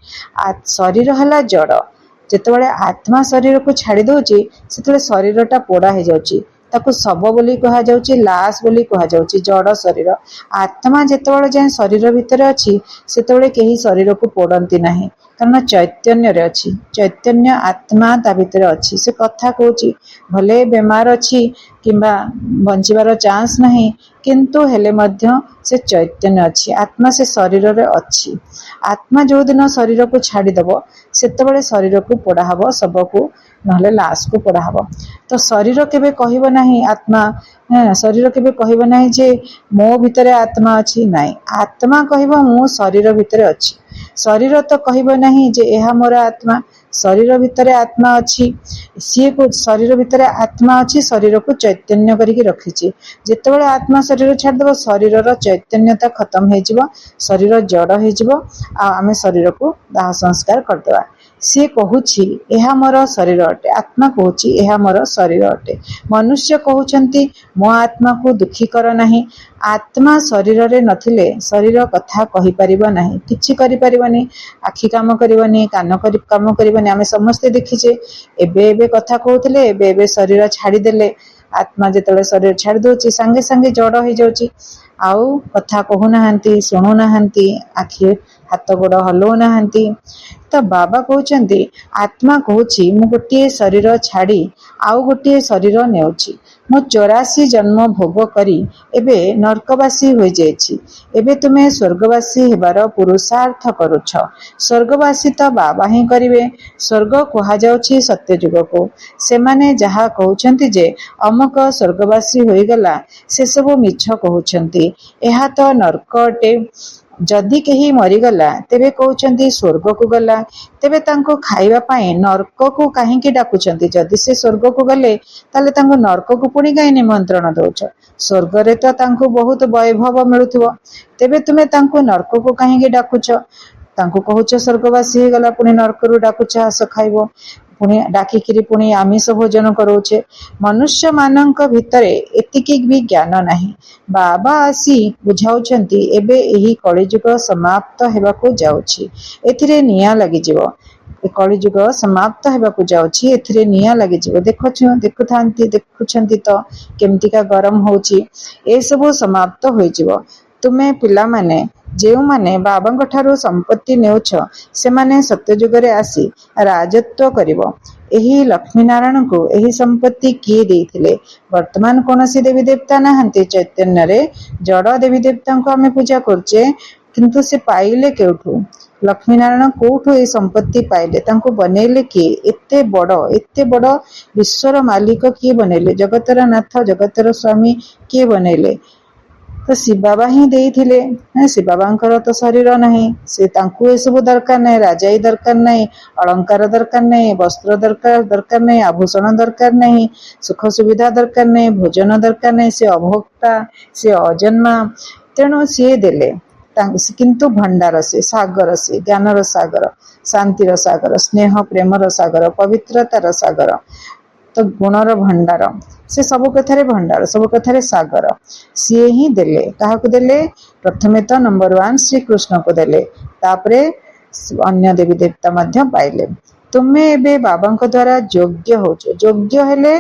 [SPEAKER 1] शरीर हला जड़। जेतेबेले आत्मा शरीर को छाड़ी दउची, सेतेबेले शरीरटा पोड़ा हे जाउची। ताकू शव बोली कहा जाउची, लाश बोली कहा जाउची, जड़ शरीर। आत्मा जेतेबेले जाय शरीर भितर अछि, सेतेबेले केही शरीर को पोड़ंती नाही, कारण चैतन्य रे अछि। चैतन्य आत्मा ता भितर अछि। से कथा कहूची भले बेमार अछि किंबा बंचिबार चांस नहीं, किंतु हेले मध्य से चैतन्य अछि। आत्मा से शरीर रे अछि। आत्मा जो दिन शरीर को छाड़ी दबो, सेतेबेले शरीर को पोड़ा हबो, शव को नहले लाश को पोड़ा हबो। तो शरीर केबे कहिबो नाही आत्मा, शरीर केबे कहिबो नाही जे मो भितरे आत्मा अछि। नाही, आत्मा कहिबो मु शरीर भितरे अछि। शरीर तो कहिबो नाही जे एहा मोर आत्मा। शरीर भितरे आत्मा अछि। सी को शरीर भितरे आत्मा अछि, शरीर को चैतन्य करिके रखिछि। जेतेबेले आत्मा शरीर छाड़ दबो, शरीरर चैतन्यता खत्म हे जिवो, शरीर जड़ हे जिवो, आ आमे शरीर को दाह संस्कार कर देबा। सी कहूछि एहा मोर शरीर अटे। आत्मा कहूछि एहा मोर शरीर अटे। मनुष्य कहउछन्ति मो आत्मा को दुखी कर नाही। आत्मा शरीर रे नथिले शरीर कथा कहि परिबो नाही, किछि करि परिबोनी। आखि काम करिबोनी, कान काम करिबोनी। आमे समस्त देखिछे। एबे एबे कथा कहउतले, एबे एबे शरीर छाड़ी देले। आत्मा जेतेबेले शरीर छाड़ी दोछि, संगे संगे जड़ हो जाउछि। आउ कथा कहू नाहंती, सुनु नाहंती, आखि हाथ गोड़ हलौ नाहंती। तो बाबा कहउछन्ति आत्मा कहूछि मु गोटिए शरीर छाड़ी आउ गोटिए शरीर नेउछि। मु 84 जन्म भोग करी एबे नरकवासी होई जायछि। एबे तुमे स्वर्गवासी हेबार पुरुषार्थ करूछ। स्वर्गवासी तो बाबा ही करिवे। स्वर्ग कहा जाउछि सत्य जुग को। सेमाने जहा कहउछन्ति जे अमुक स्वर्गवासी होई गला, से सब मिछ कहउछन्ति। एहा तो नरक अटे। जदि केही मरीगला तेबे कहउछन्ति स्वर्ग को गला। तेबे तांको खाइबा पाए नरक को काहेकि डाकुछन्ति? जदि से स्वर्ग को गले ताले तांको नरक को पुणी काहे निमंत्रण दउछ? स्वर्ग रे तो तांको बहुत वैभव मिलुथिबो, तेबे तुमे तांको नरक को काहेकि डाकुछ? तांको कहउछ स्वर्गवासी हे गला, पुणी नरक रु डाकुछ आस खाइबो। पुणी डाकिकिरी पुणी आमिष भोजन करोचे। मनुष्य मानक भितरे एतिकी भी ज्ञान नाही। बाबा आसी बुझाउछन्ति एबे एही कलिजुग समाप्त हेबाकू जाउछि। एथिरे निया लागि जिवो। कलिजुग समाप्त हेबाकू जाउछि, एथिरे निया लागि जिवो। देखुछन्ति तो केमतिका गरम होउछि। ए सब समाप्त होई जिवो। ତୁମେ ପିଲାମାନେ ଯେଉଁମାନେ ବାବାଙ୍କ ଠାରୁ ସମ୍ପତ୍ତି ନେଉଛ ସେମାନେ ସତ୍ୟଯୁଗରେ ଆସି ରାଜତ୍ୱ କରିବ। ଏହି ଲକ୍ଷ୍ମୀନାରାୟଣଙ୍କୁ ଏହି ସମ୍ପତ୍ତି କିଏ ଦେଇଥିଲେ? ବର୍ତ୍ତମାନ କୌଣସି ଦେବୀ ଦେବତା ନାହାନ୍ତି ଚୈତନ୍ୟରେ। ଜଡ଼ ଦେବୀ ଦେବତାଙ୍କୁ ଆମେ ପୂଜା କରୁଛେ, କିନ୍ତୁ ସେ ପାଇଲେ କେଉଠୁ? ଲକ୍ଷ୍ମୀନାରାୟଣ କୋଉଠୁ ଏହି ସମ୍ପତ୍ତି ପାଇଲେ? ତାଙ୍କୁ ବନେଇଲେ କିଏ? ଏତେ ବଡ଼ ବିଶ୍ୱର ମାଲିକ କିଏ ବନେଇଲେ? ଜଗତର ନାଥ ଜଗତର ସ୍ୱାମୀ କିଏ ବନେଇଲେ? ତ ଶିବ ବାବା ହିଁ ଦେଇଥିଲେ। ଶିବ ବାବାଙ୍କର ତ ଶରୀର ନାହିଁ, ସେ ତାଙ୍କୁ ଏସବୁ ଦରକାର ନାହିଁ। ରାଜାଇ ଦରକାର ନାହିଁ, ଅଳଙ୍କାର ଦରକାର ନାହିଁ, ବସ୍ତ୍ର ଦରକାର ନାହିଁ, ଆଭୂଷଣ ଦରକାର ନାହିଁ, ସୁଖ ସୁବିଧା ଦରକାର ନାହିଁ, ଭୋଜନ ଦରକାର ନାହିଁ। ସେ ଅଭୋକ୍ତା, ସେ ଅଜନ୍ମା, ତେଣୁ ସିଏ ଦେଲେ। କିନ୍ତୁ ଭଣ୍ଡାର, ସେ ସାଗର, ସେ ଜ୍ଞାନର ସାଗର, ଶାନ୍ତିର ସାଗର, ସ୍ନେହ ପ୍ରେମର ସାଗର, ପବିତ୍ରତାର ସାଗର, ତ ଗୁଣର ଭଣ୍ଡାର। ସେ ସବୁ କଥାରେ ଭଣ୍ଡାର, ସବୁ କଥାରେ ସାଗର। ସିଏ ହିଁ ଦେଲେ। କାହାକୁ ଦେଲେ? ପ୍ରଥମେ ତ ନମ୍ବର 1 ଶ୍ରୀକୃଷ୍ଣକୁ ଦେଲେ, ତାପରେ ଅନ୍ୟ ଦେବୀ ଦେବତା ମଧ୍ୟ ପାଇଲେ। ତୁମେ ଏବେ ବାବାଙ୍କ ଦ୍ୱାରା ଯୋଗ୍ୟ ହଉଛ। ଯୋଗ୍ୟ ହେଲେ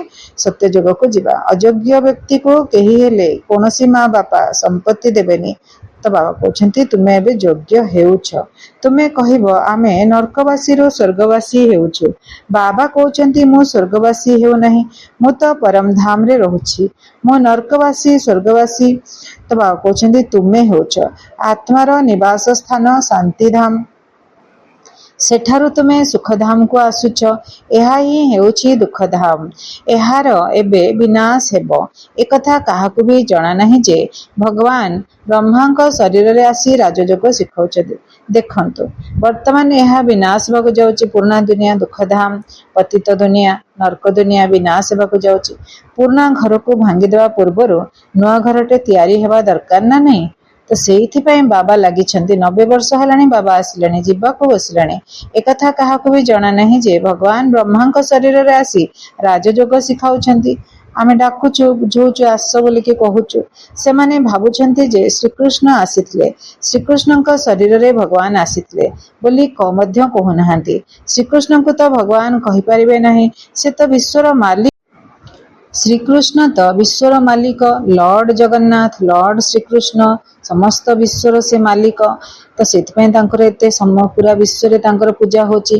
[SPEAKER 1] ସତ୍ୟ ଯୁଗକୁ ଯିବା। ଅଯୋଗ୍ୟ ବ୍ୟକ୍ତିକୁ କେହି ହେଲେ କୌଣସି ମା ବାପା ସମ୍ପତ୍ତି ଦେବେନି। ତ ବାବା କହୁଛନ୍ତି ତୁମେ ଏବେ ଯୋଗ୍ୟ ହେଉଛ। ତୁମେ କହିବ ଆମେ ନର୍କବାସୀରୁ ସ୍ୱର୍ଗବାସୀ ହେଉଛୁ। ବାବା କହୁଛନ୍ତି ମୁଁ ସ୍ୱର୍ଗବାସୀ ହେଉନାହିଁ, ମୁଁ ତ ପରମଧାମରେ ରହୁଛି। ମୁଁ ନର୍କବାସୀ ସ୍ୱର୍ଗବାସୀ। ତ ବାବା କହୁଛନ୍ତି ତୁମେ ହେଉଛ ଆତ୍ମାର ନିବାସ ସ୍ଥାନ ଶାନ୍ତିଧାମ। ସେଠାରୁ ତୁମେ ସୁଖଧାମକୁ ଆସୁଛ। ଏହା ହିଁ ହେଉଛି ଦୁଃଖଧାମ। ଏହାର ଏବେ ବିନାଶ ହେବ। ଏକଥା କାହାକୁ ବି ଜଣା ନାହିଁ ଯେ ଭଗବାନ ବ୍ରହ୍ମାଙ୍କ ଶରୀରରେ ଆସି ରାଜଯୋଗ ଶିଖାଉଛନ୍ତି। ଦେଖନ୍ତୁ ବର୍ତ୍ତମାନ ଏହା ବିନାଶ ହେବାକୁ ଯାଉଛି। ପୁରୁଣା ଦୁନିଆ ଦୁଃଖଧାମ, ପତିତ ଦୁନିଆ ନର୍କ ଦୁନିଆ ବିନାଶ ହେବାକୁ ଯାଉଛି। ପୁରୁଣା ଘରକୁ ଭାଙ୍ଗିଦେବା ପୂର୍ବରୁ ନୂଆ ଘରଟେ ତିଆରି ହେବା ଦରକାର ନା ନାହିଁ? ତ ସେଇଥିପାଇଁ ବାବା ଲାଗିଛନ୍ତି। 90 ବର୍ଷ ହେଲାଣି ବାବା ଆସିଲେଣି, ଯିବାକୁ ବସିଲେଣି। ଏକଥା କାହାକୁ ବି ଜଣା ନାହିଁ ଯେ ଭଗବାନ ବ୍ରହ୍ମାଙ୍କ ଶରୀରରେ ଆସି ରାଜଯୋଗ ଶିଖାଉଛନ୍ତି। ଆମେ ଡାକୁଛୁ, ବୁଝଉଛୁ, ଆସ ବୋଲିକି କହୁଛୁ। ସେମାନେ ଭାବୁଛନ୍ତି ଯେ ଶ୍ରୀକୃଷ୍ଣ ଆସିଥିଲେ, ଶ୍ରୀକୃଷ୍ଣଙ୍କ ଶରୀରରେ ଭଗବାନ ଆସିଥିଲେ ବୋଲି ମଧ୍ୟ କହୁନାହାନ୍ତି। ଶ୍ରୀକୃଷ୍ଣଙ୍କୁ ତ ଭଗବାନ କହିପାରିବେ ନାହିଁ, ସେ ତ ବିଶ୍ୱର ମାଲିକ। ଶ୍ରୀକୃଷ୍ଣ ତ ବିଶ୍ୱର ମାଲିକ, ଲର୍ଡ ଜଗନ୍ନାଥ, ଲର୍ଡ ଶ୍ରୀକୃଷ୍ଣ, ସମସ୍ତ ବିଶ୍ୱର ସେ ମାଲିକ। ତ ସେଥିପାଇଁ ତାଙ୍କର ଏତେ ପୁରା ବିଶ୍ୱରେ ତାଙ୍କର ପୂଜା ହେଉଛି।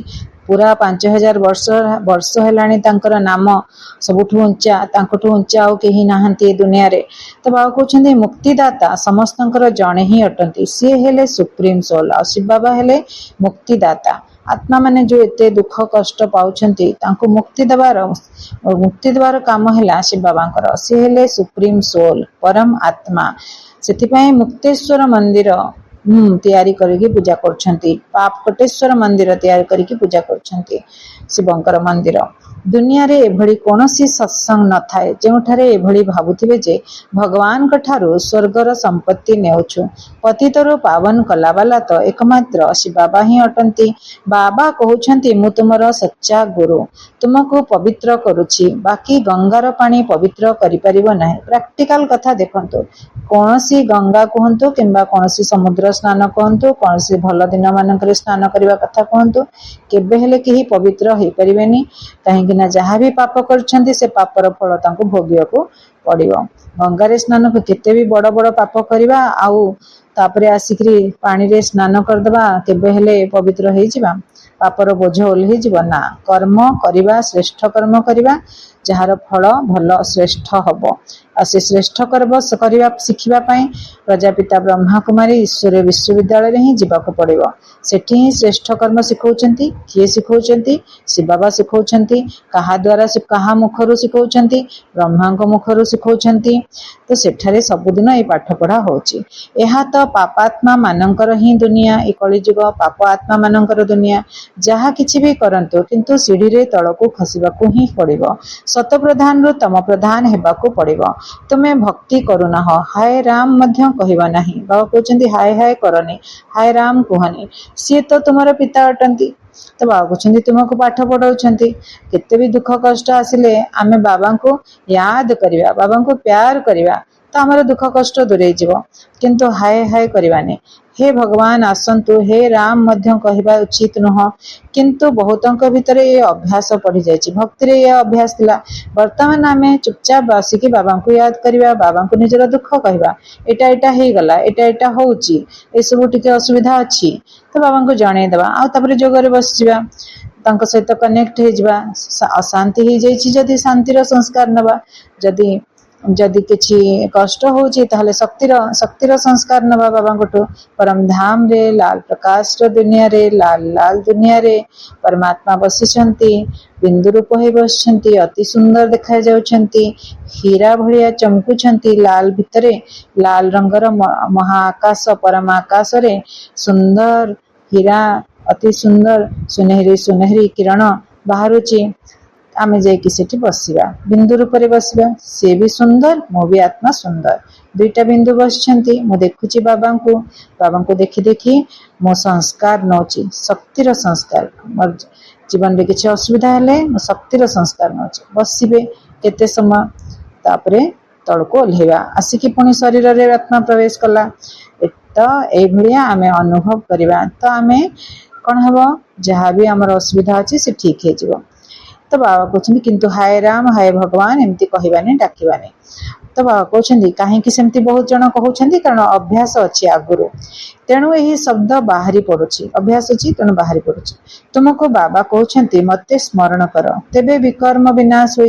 [SPEAKER 1] ପୁରା 5000 ବର୍ଷ ହେଲାଣି ତାଙ୍କର ନାମ ସବୁଠୁ ଉଞ୍ଚା। ତାଙ୍କଠୁ ଉଞ୍ଚା ଆଉ କେହି ନାହାନ୍ତି ଏ ଦୁନିଆରେ। ତ ବାବା କହୁଛନ୍ତି ମୁକ୍ତିଦାତା ସମସ୍ତଙ୍କର ଜଣେ ହିଁ ଅଟନ୍ତି। ସିଏ ହେଲେ ସୁପ୍ରିମ ସୋଲ, ଆଉ ଶିବ ବାବା ହେଲେ ମୁକ୍ତିଦାତା। ଆତ୍ମାମାନେ ଯୋଉ ଏତେ ଦୁଃଖ କଷ୍ଟ ପାଉଛନ୍ତି ତାଙ୍କୁ ମୁକ୍ତି ଦେବାର କାମ ହେଲା ଶିବ ବାବାଙ୍କର। ସେ ହେଲେ ସୁପ୍ରିମ ସୋଲ, ପରମ ଆତ୍ମା। ସେଥିପାଇଁ ମୁକ୍ତେଶ୍ୱର ମନ୍ଦିର ତିଆରି କରିକି ପୂଜା କରୁଛନ୍ତି। ପାପକୋଟେଶ୍ୱର ମନ୍ଦିର ତିଆରି କରିକି ପୂଜା କରୁଛନ୍ତି ଶିବଙ୍କର ମନ୍ଦିର। ଦୁନିଆରେ ଏଭଳି କୌଣସି ସତ୍ସଙ୍ଗ ନଥାଏ ଯେଉଁଠାରେ ଏଭଳି ଭାବୁଥିବେ ଯେ ଭଗବାନଙ୍କ ଠାରୁ ସ୍ୱର୍ଗର ସମ୍ପତ୍ତି ନେଉଛୁ। ପତିତରୁ ପାବନ କଲାବାଲା ତ ଏକମାତ୍ର ଶିବ ବାବା ହିଁ ଅଟନ୍ତି। ବାବା କହୁଛନ୍ତି ମୁଁ ତୁମର ସଚ୍ଚା ଗୁରୁ, ତୁମକୁ ପବିତ୍ର କରୁଛି, ବାକି ଗଙ୍ଗାର ପାଣି ପବିତ୍ର କରିପାରିବ ନାହିଁ। ପ୍ରାକ୍ଟିକାଲ କଥା ଦେଖନ୍ତୁ, କୌଣସି ଗଙ୍ଗା କୁହନ୍ତୁ କିମ୍ବା କୌଣସି ସମୁଦ୍ର ସ୍ନାନ କୁହନ୍ତୁ, କୌଣସି ଭଲ ଦିନ ମାନଙ୍କରେ ସ୍ନାନ କରିବା କଥା କୁହନ୍ତୁ, କେବେ ହେଲେ କେହି ପବିତ୍ର ହେଇପାରିବେନି। କାହିଁକି ନା ଯାହା ବି ପାପ କରିଛନ୍ତି ସେ ପାପର ଫଳ ତାଙ୍କୁ ଭୋଗିବାକୁ ପଡିବ। ଗଙ୍ଗାରେ ସ୍ନାନ କେତେ ବି ବଡ ବଡ ପାପ କରିବା ଆଉ ତାପରେ ଆସିକିରି ପାଣିରେ ସ୍ନାନ କରିଦବା, କେବେ ହେଲେ ପବିତ୍ର ହେଇଯିବା? ପାପର ବୋଝ ଓହ୍ଲେଇଯିବ ନା? କର୍ମ କରିବା, ଶ୍ରେଷ୍ଠ କର୍ମ କରିବା, ଯାହାର ଫଳ ଭଲ ଶ୍ରେଷ୍ଠ ହବ। ଆଉ ସେ ଶ୍ରେଷ୍ଠ କର୍ମ କରିବା ଶିଖିବା ପାଇଁ ପ୍ରଜାପିତା ବ୍ରହ୍ମା କୁମାରୀ ଈଶ୍ୱର ବିଶ୍ୱବିଦ୍ୟାଳୟରେ ହିଁ ଯିବାକୁ ପଡିବ। ସେଠି ହିଁ ଶ୍ରେଷ୍ଠ କର୍ମ ଶିଖଉଛନ୍ତି। କିଏ ଶିଖଉଛନ୍ତି? ଶିବ ବାବା ଶିଖଉଛନ୍ତି। କାହା ଦ୍ୱାରା? କାହା ମୁଖରୁ ଶିଖଉଛନ୍ତି? ବ୍ରହ୍ମାଙ୍କ ମୁଖରୁ ଶିଖଉଛନ୍ତି। ତ ସେଠାରେ ସବୁଦିନ ଏଇ ପାଠ ପଢା ହଉଛି। ଏହା ତ ପାପାତ୍ମା ମାନଙ୍କର ହିଁ ଦୁନିଆ। ଏ କଳିଯୁଗ ପାପ ଆତ୍ମା ମାନଙ୍କର ଦୁନିଆ। ଯାହା କିଛି ବି କରନ୍ତୁ କିନ୍ତୁ ସିଢିରେ ତଳକୁ ଖସିବାକୁ ହିଁ ପଡିବ। ସତପ୍ରଧାନରୁ ତମ ପ୍ରଧାନ ହେବାକୁ ପଡିବ। ତୁମେ ଭକ୍ତି କରୁନାହ, ହାୟ ରାମ ମଧ୍ୟ କହିବ ନାହିଁ। ବାବା କହୁଛନ୍ତି ହାୟ ହାୟ କରନି, ହାୟ ରାମ କୁହନି। ସିଏ ତ ତୁମର ପିତା ଅଟନ୍ତି। ତ ବାବା କହୁଛନ୍ତି ତୁମକୁ ପାଠ ପଢାଉଛନ୍ତି। କେତେ ବି ଦୁଃଖ କଷ୍ଟ ଆସିଲେ ଆମେ ବାବାଙ୍କୁ ୟାଦ କରିବା, ବାବାଙ୍କୁ ପ୍ୟାର କରିବା। ତ तो आमर दुख कष्ट दूरे जीव। किंतु हाय हाय करवानी, हे भगवान आसंतु, हे राम मध्य कहवा उचित नुह। किंतु बहुतों भितर ये अभ्यास पड़ जाए, भक्ति ये अभ्यास थिला। वर्तमान आम चुपचाप बसिकी बाबा को याद करवा, बाबा को निजर दुख कहवा, एटा एटा हो गला, एटा एटा होउची, ए सब टिके असुविधा अच्छी, तो बाबा को जनईदेवा। आउे जोगरे बस जा, सहित कनेक्ट हो, अशांति हो जाइए जदि शांतिर संस्कार नवा, जदि जदि किसी कष्ट होची ताहले शक्तिर संस्कार नवा बाबा को। परम धाम रे लाल प्रकाश दुनिया रे, लाल लाल दुनिया रे परमात्मा बसिछंती, बिंदु रूप हो बसिछंती, अति सुंदर देखा जाउछंती, हीरा भलिया चमकुछंती। लाल भितरे लाल रंगर महाआकाश, परम आकाश रे सुंदर हीरा, अति सुंदर सुनहरी सुनहरी किरण बाहरुची। आमे जाइए सेठी बसिबा, बिंदु रूप से बसिबा, से भी सुंदर, मो भी आत्मा सुंदर। दुईटा बिंदु बसिछंती, मु देखुची बाबा को देखी देखी मो संस्कार नौची, शक्तिर संस्कार। मोर जीवन में किसी असुविधा हेले मो शक्तिर संस्कार नौची। बसिबे केते समय, तापरे तळको ओल्हेबा, आसिकी पुणी शरीर रे आत्मा प्रवेश कला। तो ए भलिया आमे अनुभव करबा, तो आमे कोन हबो, जहाँ भी हमर असुविधा अछि से ठीक हे जिवो। तो बाबा कहते किंतु हाय राम हाय भगवान एमती कहबानी डाकबानी। तो बाबा कहते कहीं सेमती बहुत जन कहते, कारण अभ्यास अच्छी आगुरु, तेणु यही शब्द बाहरी पड़ुछि, अभ्यास अच्छी तेणु बाहरी पड़ुछि। तुमको बाबा कहते मते स्मरण कर, तेबे विकर्म विनाश हो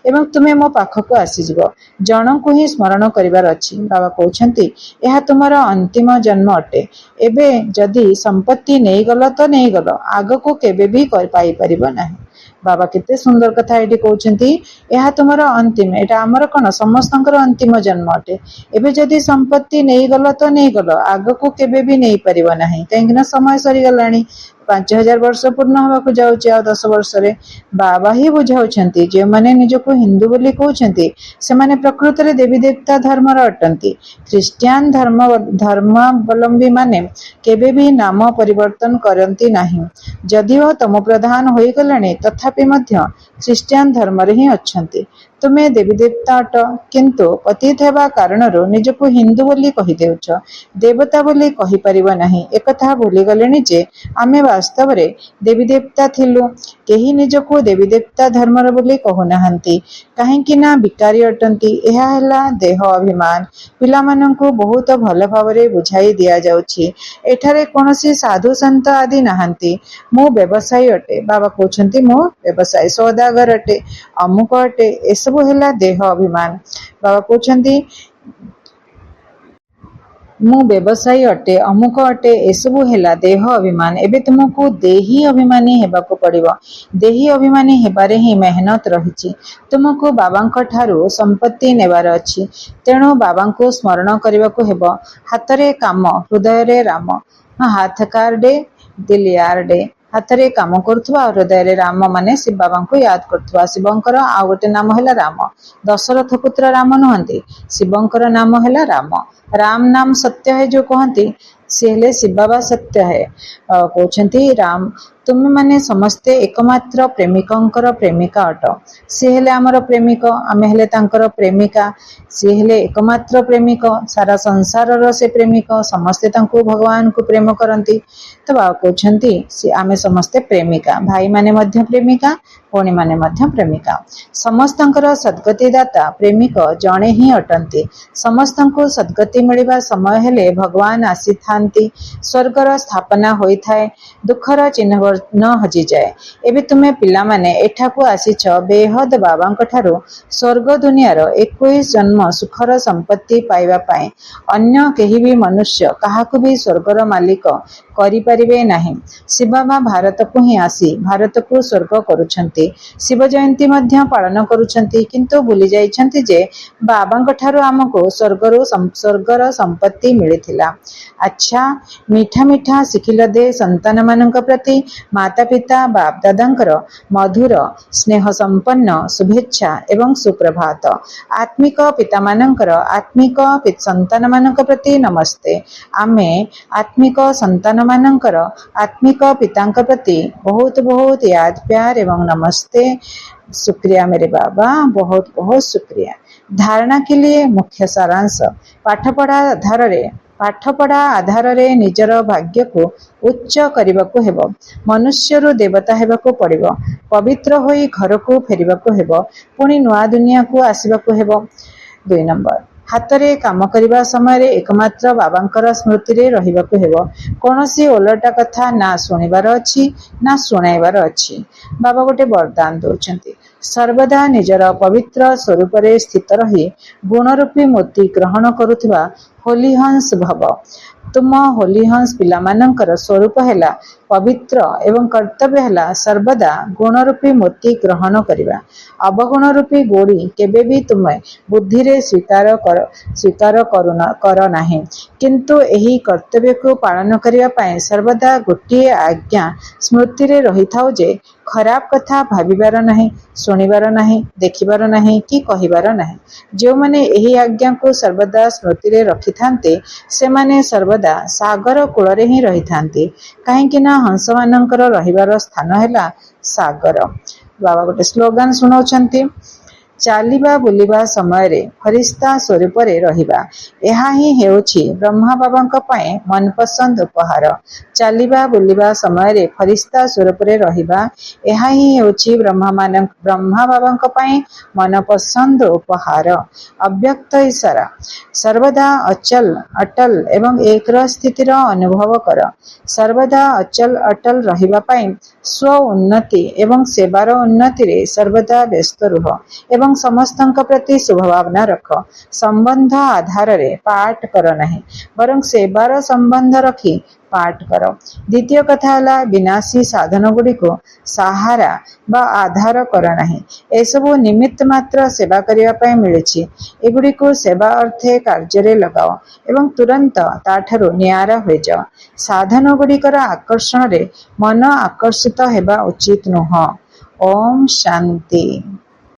[SPEAKER 1] एवं तुम्हें मो पाखक आसीजिव। जन को ही स्मरण करिवार अछि। बाबा कहते यह तुमर अंतिम जन्म अटे, एबे जदि संपत्ति नहीं गल तो नहीं गल, आग को केबे भी पाई परिबो नाही। बाबा केते सुंदर कथा ये कहते, यह तुम अंतिम, एटा आमर कौन समस्तंकर अंतिम जन्म अटे। एबे जदि संपत्ति नहीं गल तो नहीं गल, आग को केबे भी नहीं परिबो नाही, कहीं समय सरी गलानी। 5000 वर्ष पूर्ण होगा जाऊँच, आ 10 वर्ष रे बाबा ही बुझाउछंती जे माने निजको हिंदू बोली कहउछंती से माने प्रकृत रे देवी देवता धर्मर अटंती। ख्रिस्टियान धर्मावलंबी माने केबे भी नाम परिवर्तन करंती नाही। जदिओ तम प्रधान होई गलानी तथापि मध्य ख्रिस्टियान धर्म रे ही अछंती। तुमे देवी देवता अट, किंतु पतित हेबा कारणरो निजको हिंदू बोली कहि देउछ, देवता बोली कहि परिबो नाही। एकथा भूली गलेनी जे आमे वास्तव रे देवी देवता थिलु, केही निजको देवी देवता धर्मर बोली कहु नाहंती, काहेकि ना विकारी अटंती। एहा हैला देह अभिमान। पिला माननकु बहुत भल भावरे बुझाई दिया जाउछि। एठारे कोनोसी साधु संत आदि नाहंती। मो व्यवसायी अटे, बाबा कहउछंती मो व्यवसायी सौदागर अटे, अमुक अटे, एसबु हैला देह अभिमान। बाबा कहउछंती मु व्यवसायी अटे, अमुक अटे, एसबु हैला देह अभिमान। एबे तुमको देही अभिमानी हेबाको पड़िबो। देही अभिमानी हेबारे ही मेहनत रहिछि। तुमको बाबांक ठारू संपत्ति नेबार अछि, तेणु बाबांको स्मरण करबाको हेबो। हातरे काम, हृदय रे राम। हाथ कार डे, दिल यार डे। हाथरे काम करुवा, हृदय रे राम माने शिव बाबा को याद करुवा। शिवंकर आ गोटे नाम है राम। दशरथ पुत्र राम नुहंती, शिवंकर नाम है राम। राम नाम सत्य है जो कहती, सी हेले शिव बाबा सत्य है। कहते राम तुम माने समस्ते एकमात्र प्रेमिकंकर प्रेमिका अट। सी हेले आमर प्रेमिक, आमे हेले तांकर प्रेमिका। सी हेले एकमात्र प्रेमिक, सारा संसार रो से प्रेमिक, समस्ते तांको भगवान को प्रेम करती। तो बाबा कहते सी आमे समस्ते प्रेमिका, भाई माने मध्य प्रेमिका, भौणी माने मध्य प्रेमिका। समस्तंकर सद्गति दाता प्रेमिक जणे ही अटंती। समस्तंको सद्गति मिलिबा समय हेले भगवान आसी थांती। स्वर्गर स्थापना होई थाए, दुखर चिन्ह न हजि जाए। एबे तुमे पिला माने एठाकू आसीछ बेहद बाबांक ठारू स्वर्ग दुनियार 21 जन्म सुखर संपत्ति पाइबा पाए। अन्य केही भी मनुष्य काहाकू भी स्वर्गर मालिक करि परिबे नाही। शिव बाबा भारत को ही आसी भारत को स्वर्ग करुछंती। शिव जयंती मध्य पालन करुछंती, किंतु भूली जाइछंती जे बाबांक ठारू आमको स्वर्गर संपत्ति मिलिथिला। अच्छा मीठा मीठा शिखिल दे संतान मानक प्रति माता पिता बाप दादांकर मधुर स्नेह संपन्न शुभेच्छा एवं सुप्रभात। आत्मिक पिता मानकर आत्मिक संतान मानक प्रति नमस्ते। आमे आत्मिक संतान मानकर आत्मिक पितांक प्रति बहुत बहुत याद प्यार एवं नमस्ते। शुक्रिया मेरे बाबा, बहुत बहुत शुक्रिया। धारणा के लिए मुख्य सारांश पाठपढ़ा आधार रे निजर भाग्य को उच्च करने को हेबो। मनुष्यरु देवता हेबाको पड़िबो। पवित्र होई घर को फेरिबाको हेबो। पुणी नुआ दुनिया को आसिबाको हेबो। 2 नंबर हातरे काम करिबा समय एकमात्र बाबांकर स्मृति रे रहिबाको हेबो। कोनोसी ओलटा कथा ना सुनिबार अछि ना सुनाइबार अछि। बाबा गोटे वरदान दौचंती सर्वदा निजर पवित्र स्वरूप रे स्थित रही गुणरूपी मोती ग्रहण करुथिबा होली हंस भव। तुम होली हंस पिला मानकर स्वरूप हैला पवित्र एवं कर्तव्य हैला सर्वदा गुणरूपी मोती ग्रहण करिबा। अवगुण रूपी गोड़ी केबे भी तुमे बुद्धि रे स्वीकार कर नाही। किंतु एही कर्तव्य को पालन करिया पाए सर्वदा गोटे आज्ञा स्मृति रे रही थाउ जे खराब कथा भाबिबार नहीं, सुनिबार नहीं, देखिबार नहीं कि कहिबार नहीं। जो माने एही आज्ञा को सर्वदा स्मृति रे रखि थांते से माने सर्वदा सागर कूल रे ही रही थांते। काहेकि ना हंस मानकर रहिबार स्थान हैला सागर। बाबा गोटे स्लोगान सुनाउछंती चालिबा बुलिबा समय रे फरिश्ता स्वरूप रे रहिबा एहा ही हेउछि ब्रह्मा बाबांक पाए मनपसंद उपहार। चालिबा बुलिबा समय रे फरिश्ता स्वरूप रे रहिबा एहा ही हेउछि ब्रह्मा बाबांक पाए मनपसंद उपहार। अव्यक्त इशारा सर्वदा अचल अटल एवं एकर स्थितिर अनुभव कर। सर्वदा अचल अटल रहिबा पाए स्व उन्नति एवं सेवार उन्नति रे सर्वदा व्यस्त रुह एवं समस्तंक प्रति शुभभावना रख। संबंध आधार रे पाठ कर नहीं बरं सेवार संबंध रखी पाठ कर। द्वितीय कथा हला विनाशी साधन गुड़ी को सहारा बा आधार कर नहीं। एसबु निमित्त मात्र सेवा करिया पाए मिलुछि। एगुड़ी को सेवा अर्थे कार्य रे लगाओ एवं तुरंत ताठारु नियारा हो जाओ। साधन गुड़िकर आकर्षण रे मन आकर्षित हेबा उचित नुह। ओम शांति।